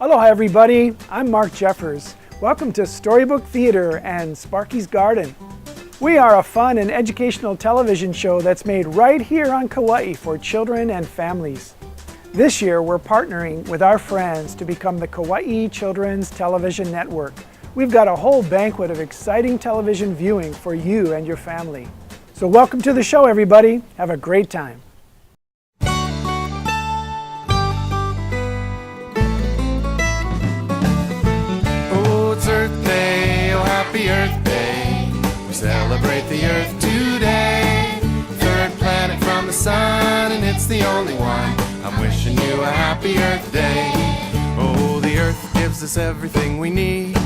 Aloha everybody, I'm Mark Jeffers. Welcome to Storybook Theater and Sparky's Garden. We are a fun and educational television show that's made right here on Kauai for children and families. This year we're partnering with our friends to become the Kauai Children's Television Network. We've got a whole banquet of exciting television viewing for you and your family. So welcome to the show everybody, have a great time. Earth Day, oh happy Earth Day. We celebrate the Earth today. Third planet from the sun, and it's the only one. I'm wishing you a happy Earth Day. Oh, the Earth gives us everything we need,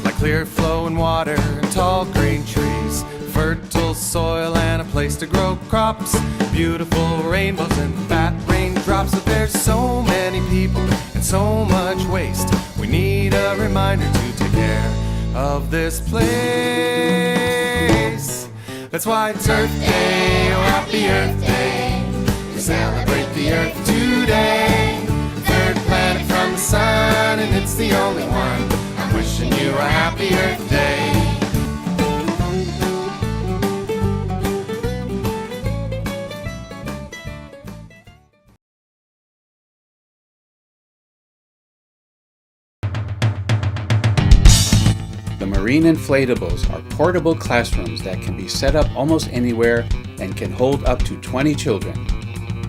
like clear flowing water and tall green trees, fertile soil and a place to grow crops, beautiful rainbows and fat raindrops. But there's so many people and so much waste. We need a reminder to take care of this place. That's why it's Earth Day, oh happy Earth Day. We celebrate the Earth today. Third planet from the sun, and it's the only one. I'm wishing you a happy Earth Day. The marine inflatables are portable classrooms that can be set up almost anywhere and can hold up to 20 children.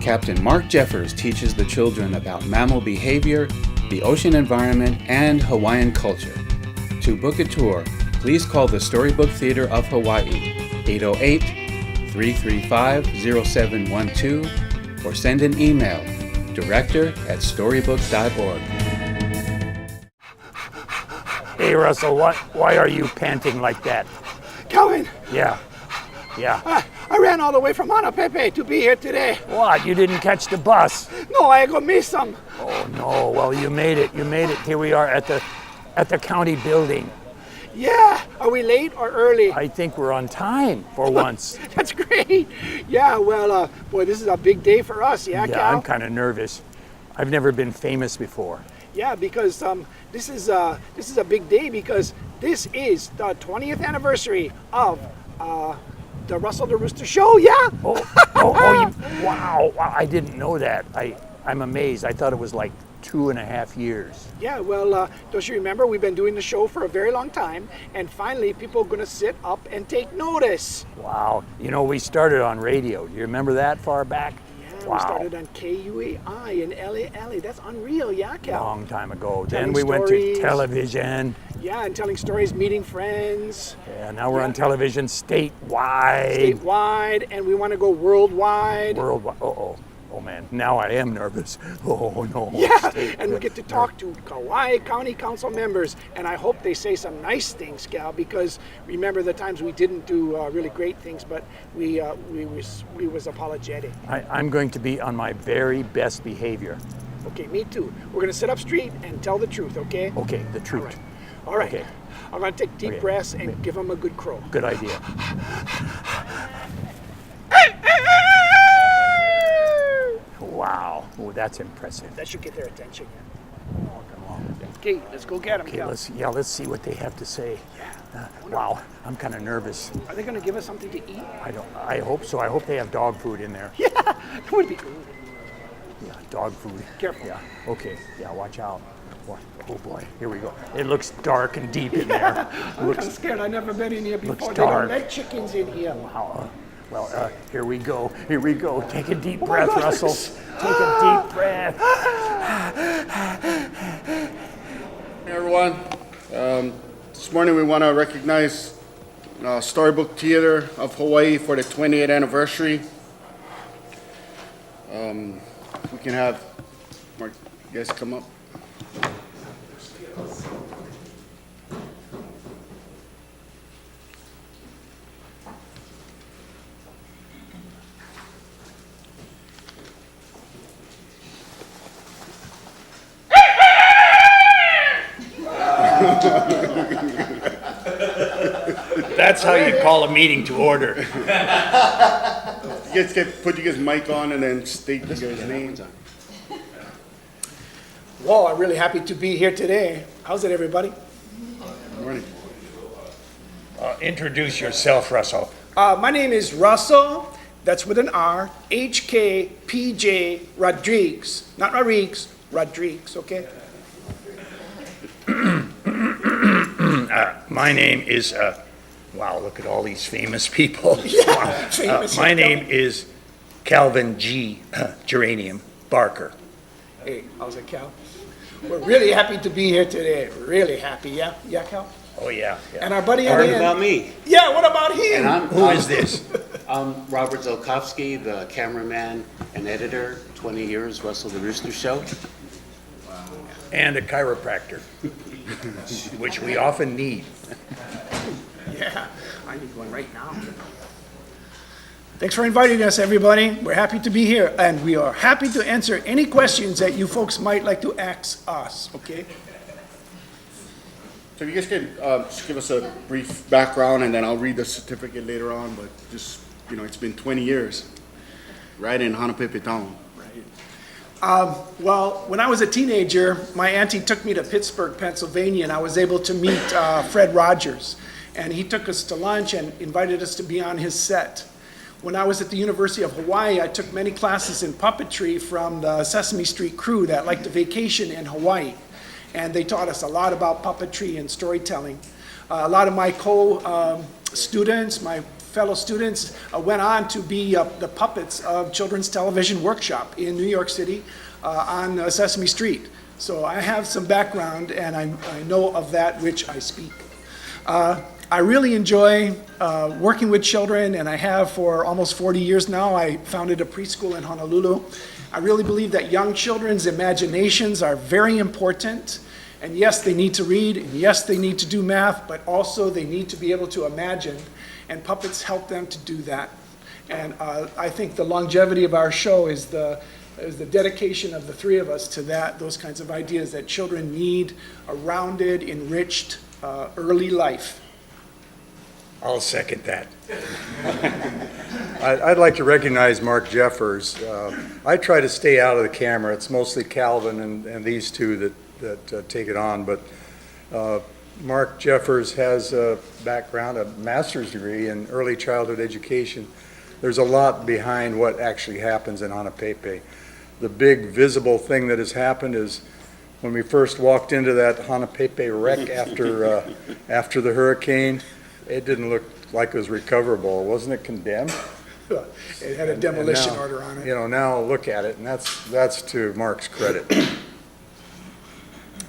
Captain Mark Jeffers teaches the children about mammal behavior, the ocean environment, and Hawaiian culture. To book a tour, please call the Storybook Theater of Hawaii, 808-335-0712, or send an email, director@storybook.org. Hey Russell, why are you panting like that? Calvin, Yeah. I ran all the way from Pepe to be here today. What, you didn't catch the bus? No, I go miss some. Oh no, well you made it. Here we are at the county building. Yeah, are we late or early? I think we're on time for once. That's great. Yeah, well, boy, this is a big day for us, yeah, Cal? I'm kind of nervous. I've never been famous before. Yeah, because this is a big day because this is the 20th anniversary of the Russell the Rooster show, yeah? Wow, I didn't know that. I'm amazed. I thought it was like 2.5 years. Yeah, well, don't you remember, we've been doing the show for a very long time, and finally people are going to sit up and take notice. Wow, we started on radio. Do you remember that far back? Yeah, we started on KUAI in LA. That's unreal, yeah, Cal? Long time ago. Telling Then we went stories. to television. Yeah, and telling stories, meeting friends. Yeah, now we're on television statewide. And we want to go worldwide. Worldwide. Oh man, now I am nervous. Oh no. Yeah, and we get to talk to Kauai County Council members, and I hope they say some nice things, Cal, because remember the times we didn't do really great things, but we was apologetic. I'm going to be on my very best behavior. Okay, me too. We're going to sit up straight and tell the truth, okay? Okay, the truth. All right. Okay. I'm going to take deep breaths and give them a good crow. Good idea. Wow. Oh, that's impressive. That should get their attention. Oh, come on. Okay, let's go get them, Okay, Cal. let's see what they have to say. Wow, I'm kind of nervous. Are they going to give us something to eat? I hope so. I hope they have dog food in there. Yeah, that would be good. Yeah, dog food. Careful. Yeah. Okay. Yeah, watch out. Oh boy, here we go. It looks dark and deep in there. I'm kind of scared. I've never been in here before. Looks They don't dark. let chickens in here. Wow. Well, here we go. Take a deep my breath, gosh. Russell. Take a deep breath. Hey everyone, this morning we want to recognize Storybook Theater of Hawaii for the 20th anniversary. We can have Mark, you guys come up. That's how you call a meeting to order. You guys put your guys' mic on and then state your guys' names. Well, I'm really happy to be here today. How's it, everybody? Good morning. Introduce yourself, Russell. My name is Russell, that's with an R, HKPJ Rodriguez. Not Rodriguez, Rodriguez, okay? My name is, wow, look at all these famous people. Yeah, famous. My name is Calvin G. Geranium Barker. Hey, how's it, Cal? We're really happy to be here today. Really happy, yeah? Yeah, Cal? Oh, yeah. And our buddy Heard Ian. about me. Yeah, what about him? And Who is this? I'm Robert Zolkowski, the cameraman and editor, 20 years, Russell the Rooster Show. And a chiropractor, which we often need. Yeah, I need one right now. Thanks for inviting us, everybody. We're happy to be here, and we are happy to answer any questions that you folks might like to ask us, okay? So if you guys could just give us a brief background, and then I'll read the certificate later on, but just, it's been 20 years, right in Hanapepe town. Well, when I was a teenager, my auntie took me to Pittsburgh, Pennsylvania, and I was able to meet Fred Rogers. And he took us to lunch and invited us to be on his set. When I was at the University of Hawaii, I took many classes in puppetry from the Sesame Street crew that liked to vacation in Hawaii. And they taught us a lot about puppetry and storytelling. A lot of my co-students, my fellow students, went on to be the puppets of Children's Television Workshop in New York City on Sesame Street. So I have some background, and I know of that which I speak. I really enjoy working with children, and I have for almost 40 years now. I founded a preschool in Honolulu. I really believe that young children's imaginations are very important. And yes, they need to read, and yes, they need to do math, but also they need to be able to imagine, and puppets help them to do that. And I think the longevity of our show is the dedication of the three of us to those kinds of ideas that children need a rounded, enriched, early life. I'll second that. I'd like to recognize Mark Jeffers. I try to stay out of the camera. It's mostly Calvin and these two that take it on. But Mark Jeffers has a background, a master's degree in early childhood education. There's a lot behind what actually happens in Hanapepe. The big visible thing that has happened is when we first walked into that Hanapepe wreck after the hurricane, it didn't look like it was recoverable. Wasn't it condemned? It had a demolition And now, order on it. Now look at it, and that's to Mark's credit.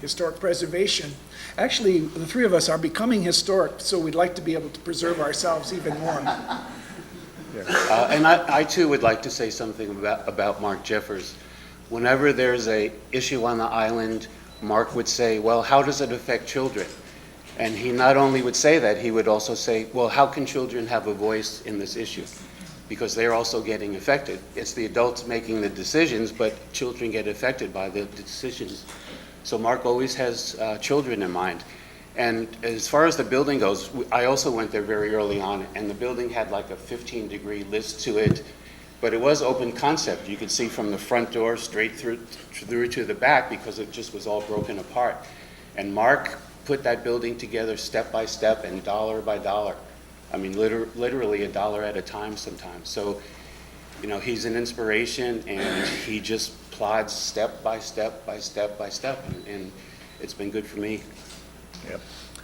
Historic preservation. Actually, the three of us are becoming historic, so we'd like to be able to preserve ourselves even more. And I too would like to say something about Mark Jeffers. Whenever there's a issue on the island, Mark would say, well, how does it affect children? And he not only would say that, he would also say, well, how can children have a voice in this issue? Because they're also getting affected. It's the adults making the decisions, but children get affected by the decisions. So Mark always has children in mind. And as far as the building goes, I also went there very early on, and the building had like a 15-degree list to it, but it was open concept. You could see from the front door straight through to the back because it just was all broken apart. And Mark put that building together step by step and dollar by dollar. I mean, literally a dollar at a time sometimes. So, he's an inspiration, and he just plods step by step by step by step, and it's been good for me. Yep,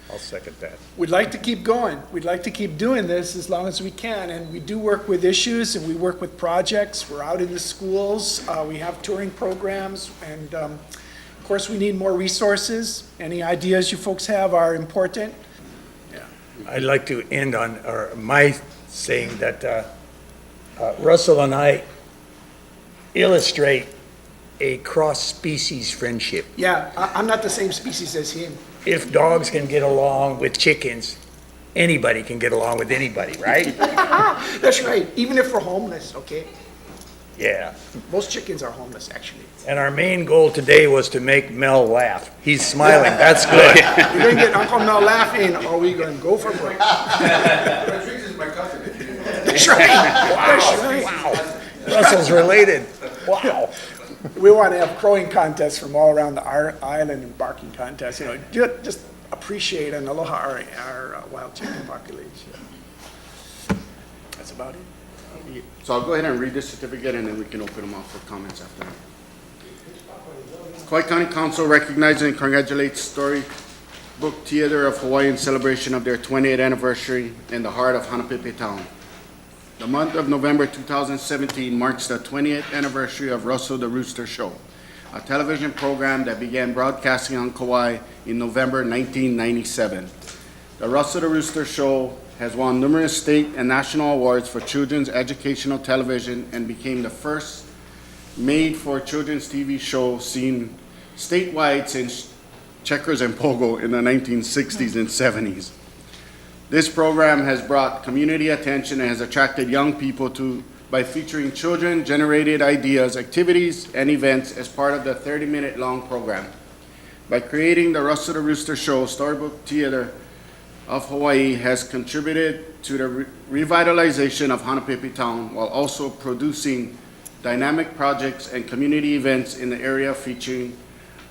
I'll second that. We'd like to keep going. We'd like to keep doing this as long as we can, and we do work with issues, and we work with projects. We're out in the schools. We have touring programs, and of course, we need more resources. Any ideas you folks have are important. I'd like to end on my saying that Russell and I illustrate a cross-species friendship. Yeah, I'm not the same species as him. If dogs can get along with chickens, anybody can get along with anybody, right? That's right, even if we're homeless, okay? Yeah. Most chickens are homeless, actually. And our main goal today was to make Mel laugh. He's smiling, that's good. We're gonna get Uncle Mel laughing, or we gonna go for broke. Rodriguez is my cousin. That's right. Wow. That's right. Wow. Russell's related. Wow. We want to have crowing contests from all around the island and barking contests, just appreciate and aloha our wild chicken population. That's about it. So I'll go ahead and read this certificate and then we can open them up for comments after that. Kauai County Council recognizes and congratulates Storybook Theater of Hawaii in celebration of their 20th anniversary in the heart of Hanapepe Town. The month of November 2017 marks the 20th anniversary of Russell the Rooster Show, a television program that began broadcasting on Kauai in November 1997. The Russell the Rooster Show has won numerous state and national awards for children's educational television and became the first made-for-children's TV show seen statewide since Checkers and Pogo in the 1960s and 70s. This program has brought community attention and has attracted young people by featuring children-generated ideas, activities, and events as part of the 30-minute long program. By creating the Russell the Rooster Show, Storybook Theater of Hawaii has contributed to the revitalization of Hanapepe Town while also producing dynamic projects and community events in the area featuring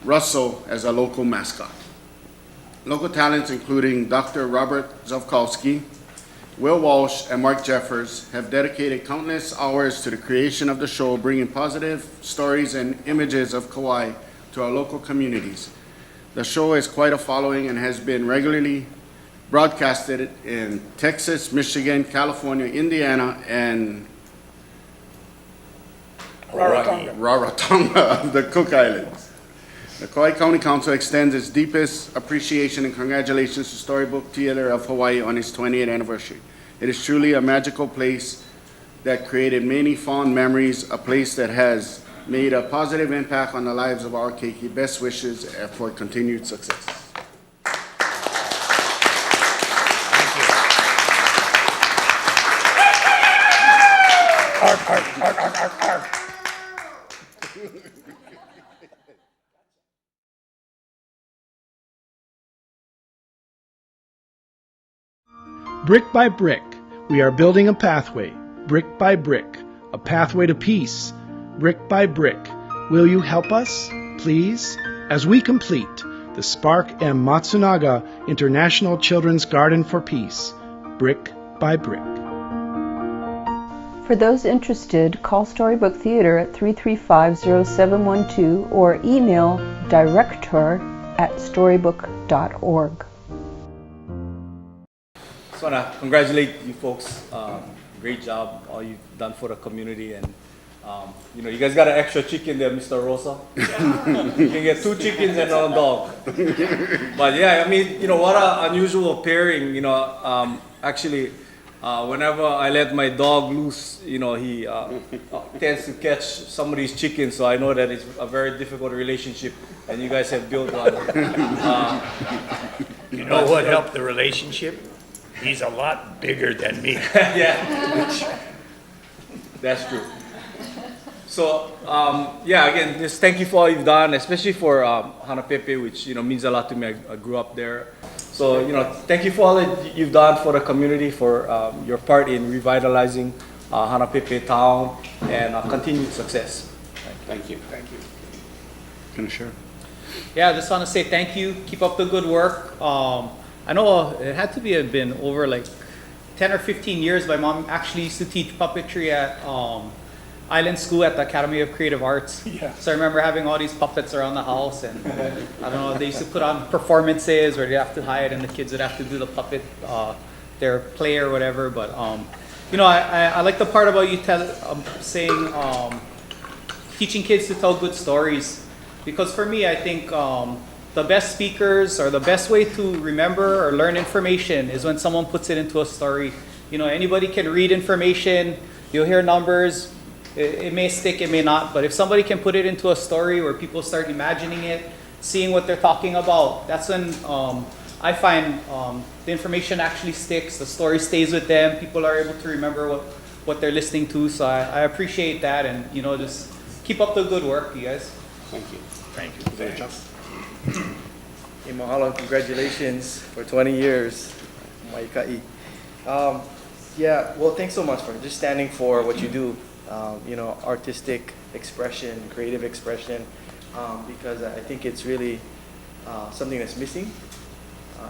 Russell as a local mascot. Local talents including Dr. Robert Zovkowski, Will Walsh, and Mark Jeffers have dedicated countless hours to the creation of the show, bringing positive stories and images of Kauai to our local communities. The show has quite a following and has been regularly broadcasted in Texas, Michigan, California, Indiana, and Rarotonga of the Cook Islands. The Kauai County Council extends its deepest appreciation and congratulations to Storybook Theater of Hawaii on its 20th anniversary. It is truly a magical place that created many fond memories, a place that has made a positive impact on the lives of our keiki. Best wishes for continued success. Brick by brick, we are building a pathway, brick by brick, a pathway to peace, brick by brick. Will you help us, please, as we complete the Spark M. Matsunaga International Children's Garden for Peace, brick by brick. For those interested, call Storybook Theater at 335-0712 or email director@storybook.org. I want to congratulate you folks. Great job, all you've done for the community. And you guys got an extra chicken there, Mr. Rosa. You can get 2 chickens and a dog. But yeah, I mean, what an unusual pairing. Actually, whenever I let my dog loose, he tends to catch some of these chickens. So I know that it's a very difficult relationship, and you guys have built one. You know what helped the relationship? He's a lot bigger than me. Yeah, that's true. So, again, just thank you for all you've done, especially for Hanapepe, which, means a lot to me. I grew up there. So, thank you for all that you've done for the community, for your part in revitalizing Hanapepe Town, and continued success. Thank you. Thank you. Commissioner. Yeah, I just want to say thank you. Keep up the good work. I know it had to have been over like 10 or 15 years. My mom actually used to teach puppetry at Island School at the Academy of Creative Arts. Yeah. So I remember having all these puppets around the house, and I don't know, they used to put on performances where they have to hide and the kids would have to do the puppet, their play or whatever. But I like the part about you saying teaching kids to tell good stories, because for me, I think the best speakers, or the best way to remember or learn information, is when someone puts it into a story. Anybody can read information, you'll hear numbers, it may stick, it may not, but if somebody can put it into a story where people start imagining it, seeing what they're talking about, that's when I find the information actually sticks, the story stays with them, people are able to remember what they're listening to. So I appreciate that, and just keep up the good work, you guys. Thank you. Thank you. Hey, mahalo, congratulations for 20 years. Maikai. Well, thanks so much for just standing for what you do. artistic expression, creative expression, because I think it's really something that's missing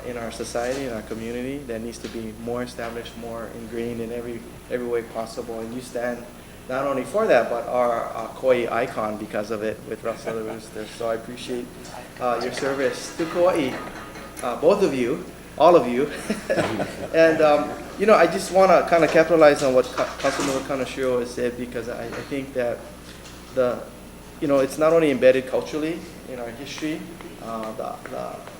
in our society, in our community, that needs to be more established, more ingrained in every way possible. And you stand not only for that, but are a Kauai icon because of it with Russell the Rooster. So I appreciate your service to Kauai, both of you, all of you. And I just want to kind of capitalize on what Councilmember Kanashiro has said, because I think that it's not only embedded culturally in our history,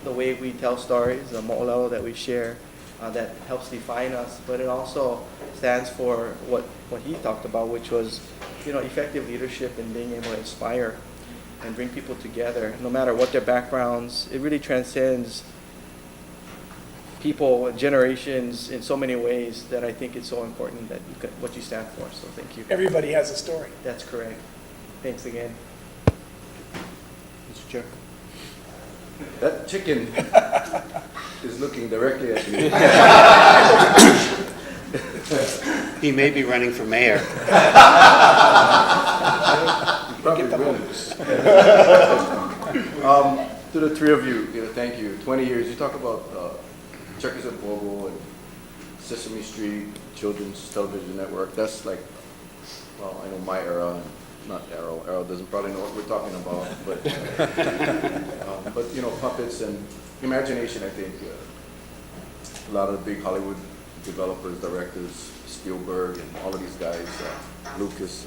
the way we tell stories, the mo'olelo that we share, that helps define us, but it also stands for what he talked about, which was effective leadership and being able to inspire and bring people together, no matter what their backgrounds. It really transcends people and generations in so many ways that I think it's so important that what you stand for. So thank you. Everybody has a story. That's correct. Thanks again. Mr. Chair. That chicken is looking directly at me. He may be running for mayor. Probably wins. To the three of you, thank you. 20 years. You talk about Checkers and Bobo and Sesame Street, Children's Television Network. That's like, well, I know my era. Not Arrow. Arrow doesn't probably know what we're talking about, but puppets and imagination. I think a lot of the big Hollywood developers, directors, Spielberg, and all of these guys, Lucas.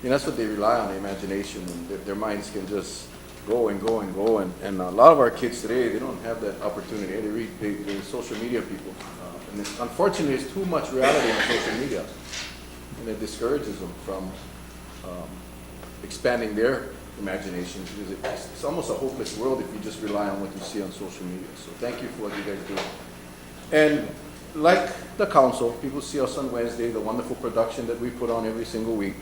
That's what they rely on, the imagination, and their minds can just go and go and go. And a lot of our kids today, they don't have that opportunity. They're social media people, and unfortunately, there's too much reality on social media, and it discourages them from expanding their imagination, because it's almost a hopeless world if you just rely on what you see on social media. So thank you for what you guys do. And like the council, people see us on Wednesday, the wonderful production that we put on every single week.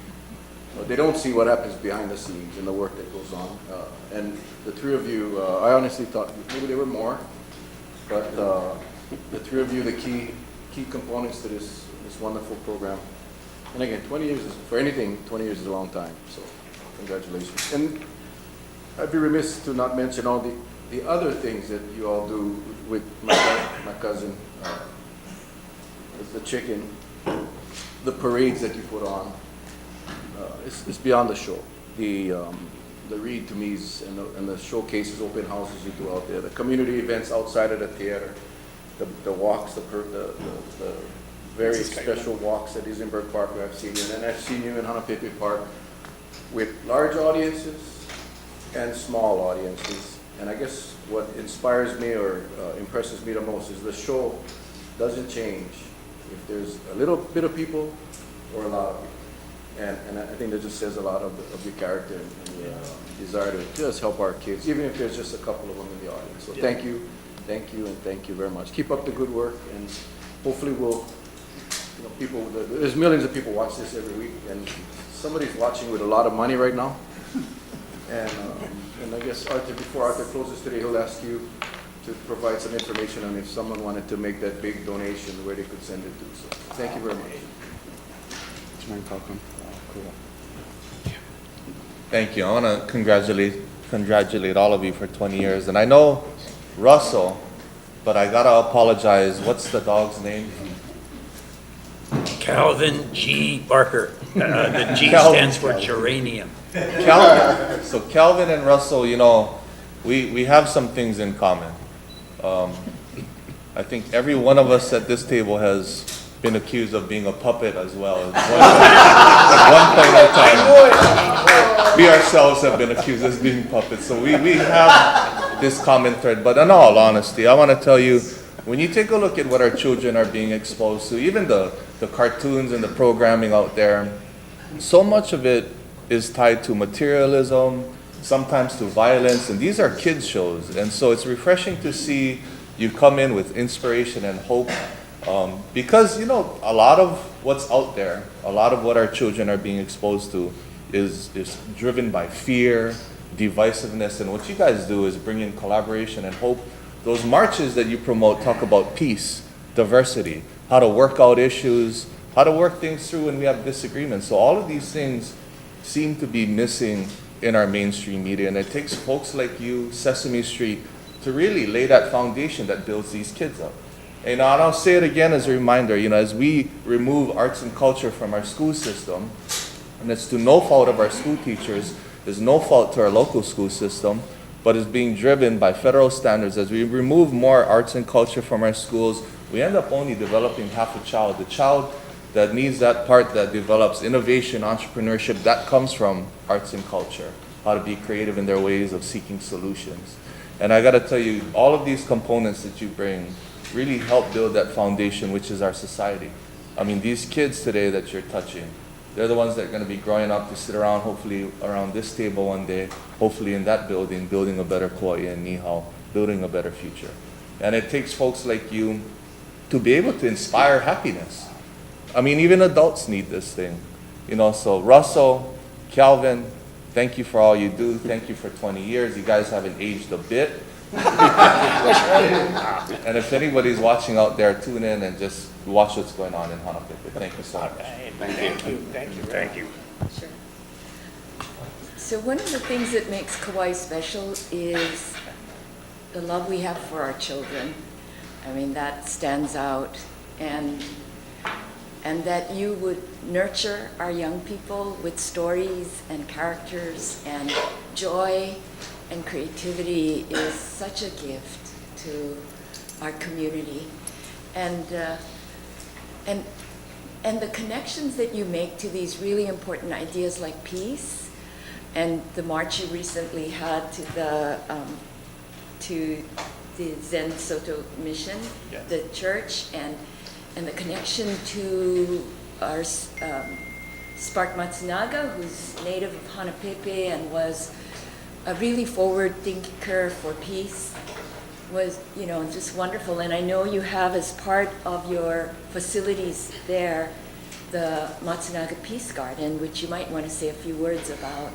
They don't see what happens behind the scenes and the work that goes on. And the three of you, I honestly thought maybe there were more, but the three of you, the key components to this wonderful program. And again, 20 years is, for anything, 20 years is a long time. So congratulations. And I'd be remiss to not mention all the other things that you all do with my cousin, the chicken, the parades that you put on. It's beyond the show. The read to me's and the showcases, open houses you do out there, the community events outside of the theater, the walks, the very special walks at Isenberg Park where I've seen you, and then I've seen you in Hanapepe Park with large audiences and small audiences. And I guess what inspires me or impresses me the most is the show doesn't change if there's a little bit of people or a lot of people. And I think that just says a lot of your character and your desire to just help our kids, even if there's just a couple of them in the audience. So thank you, and thank you very much. Keep up the good work, and hopefully we'll, there's millions of people watch this every week, and somebody's watching with a lot of money right now. And I guess Arthur, before Arthur closes today, he'll ask you to provide some information on if someone wanted to make that big donation, where they could send it to. So thank you very much. Cool. Thank you. I want to congratulate all of you for 20 years. And I know Russell, but I got to apologize. What's the dog's name? Calvin G. Barker. The G stands for geranium. Calvin. So Calvin and Russell, we have some things in common. I think every one of us at this table has been accused of being a puppet as well. At one point in time, we ourselves have been accused of being puppets. So we have this common thread. But in all honesty, I want to tell you, when you take a look at what our children are being exposed to, even the cartoons and the programming out there, so much of it is tied to materialism, sometimes to violence, and these are kids' shows. And so it's refreshing to see you come in with inspiration and hope. Because, a lot of what's out there, a lot of what our children are being exposed to is driven by fear, divisiveness, and what you guys do is bring in collaboration and hope. Those marches that you promote talk about peace, diversity, how to work out issues, how to work things through when we have disagreements. So all of these things seem to be missing in our mainstream media, and it takes folks like you, Sesame Street, to really lay that foundation that builds these kids up. And I'll say it again as a reminder, as we remove arts and culture from our school system, and it's to no fault of our school teachers, there's no fault to our local school system, but it's being driven by federal standards. As we remove more arts and culture from our schools, we end up only developing half a child. The child that needs that part that develops innovation, entrepreneurship, that comes from arts and culture, how to be creative in their ways of seeking solutions. And I gotta tell you, all of these components that you bring really help build that foundation, which is our society. I mean, these kids today that you're touching, they're the ones that are gonna be growing up to sit around, hopefully around this table one day, hopefully in that building, building a better Kauai and Nihau, building a better future. And it takes folks like you to be able to inspire happiness. I mean, even adults need this thing. So Russell, Calvin, thank you for all you do. Thank you for 20 years. You guys haven't aged a bit. And if anybody's watching out there, tune in and just watch what's going on in Hanapepe. Thank you so much. Thank you. Sure. So one of the things that makes Kauai special is the love we have for our children. I mean, that stands out. And that you would nurture our young people with stories and characters and joy and creativity is such a gift to our community. And the connections that you make to these really important ideas like peace, and the march you recently had to the Zen Soto mission, Yes. the church, and the connection to our Spark Matsunaga, who's native of Hanapepe and was a really forward thinker for peace, was just wonderful. And I know you have, as part of your facilities there, the Matsunaga Peace Garden, which you might want to say a few words about.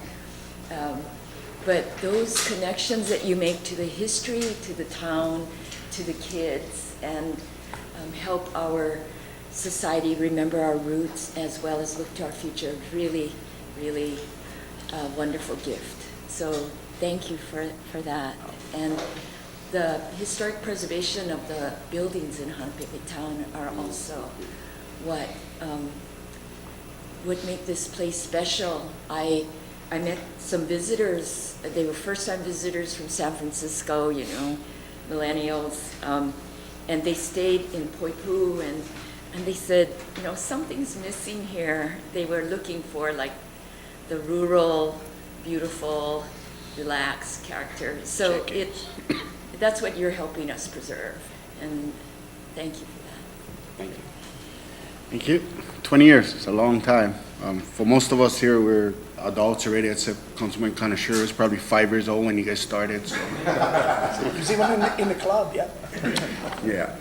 But those connections that you make to the history, to the town, to the kids, and help our society remember our roots as well as look to our future. Really, really a wonderful gift. So thank you for that. And the historic preservation of the buildings in Hanapepe town are also what make this place special. I met some visitors. They were first-time visitors from San Francisco, millennials. And they stayed in Poipu, and they said, something's missing here. They were looking for like the rural, beautiful, relaxed character. So that's what you're helping us preserve. And thank you for that. Thank you. Thank you. 20 years, it's a long time. For most of us here, we're adults already, except Councilman Kanashiro was probably 5 years old when you guys started. So. You see one in the club, yeah. Yeah.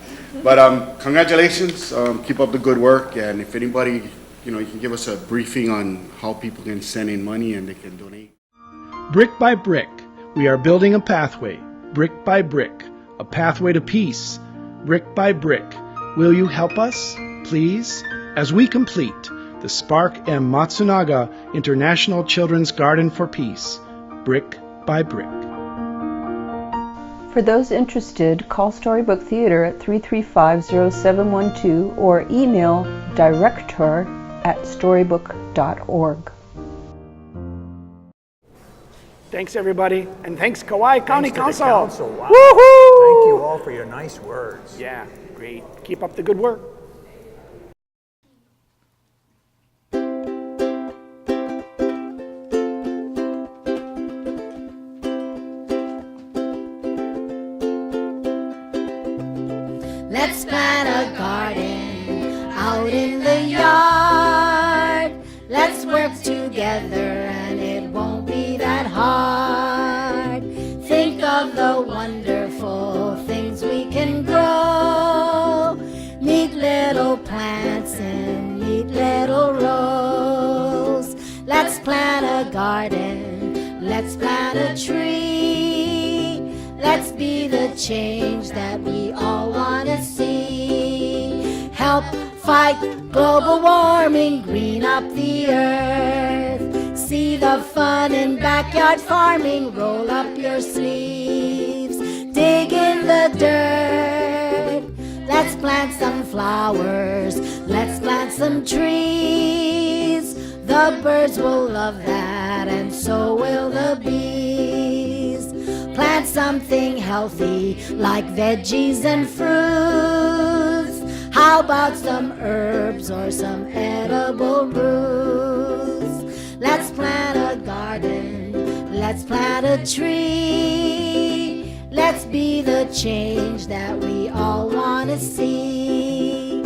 But congratulations. Keep up the good work. And if anybody, you can give us a briefing on how people can send in money and they can donate. Brick by brick, we are building a pathway. Brick by brick, a pathway to peace. Brick by brick, will you help us, please, as we complete the Spark M. Matsunaga International Children's Garden for Peace, brick by brick. For those interested, call Storybook Theater at 335-0712 or email director@storybook.org. Thanks, everybody, and thanks, Kauai County Thanks to Council. the council. Wow. Woohoo! Thank you all for your nice words. Yeah, great. Keep up the good work. Let's plant a garden out in the yard. Let's work together and it won't be that hard. Think of the wonderful things we can grow. Neat little plants in neat little rows. Let's plant a garden. Let's plant a tree. Let's be the change that we all want to see. Help Fight global warming, green up the earth. See the fun in backyard farming, roll up your sleeves. Dig in the dirt. Let's plant some flowers, let's plant some trees. The birds will love that, and so will the bees. Plant something healthy, like veggies and fruits. How about some herbs or some edible roots? Let's plant a garden, let's plant a tree. Let's be the change that we all want to see.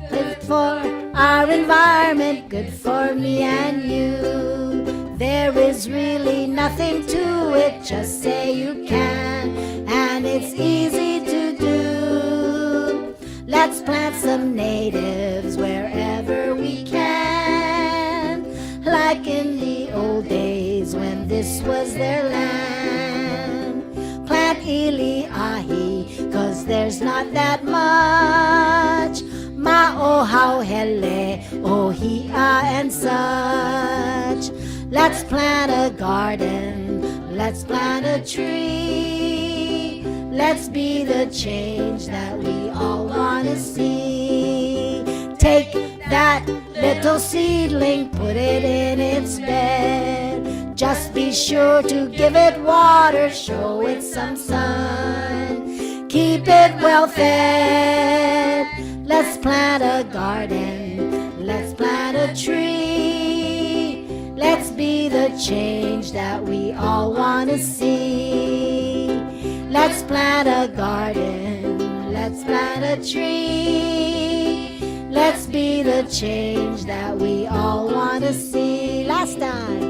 Good for our environment, good for me and you. There is really nothing to it, just say you can, and it's easy to do. Let's plant some natives wherever we can, like in the old days when this was their land. Plant iliahi, 'cause there's not that much. Ma'o how hele, ohia and such. Let's plant a garden, let's plant a tree. Let's be the change that we all want to see. Take that little seedling, put it in its bed. Just be sure to give it water, show it some sun. Keep it well fed. Let's plant a garden, let's plant a tree. Let's be the change that we all want to see. Let's plant a garden, let's plant a tree. Let's be the change that we all want to see. Last time.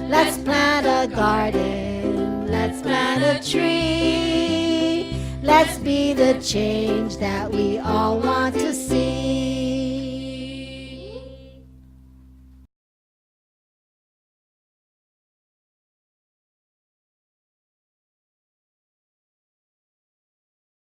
Let's plant a garden, let's plant a tree. Let's be the change that we all want to see.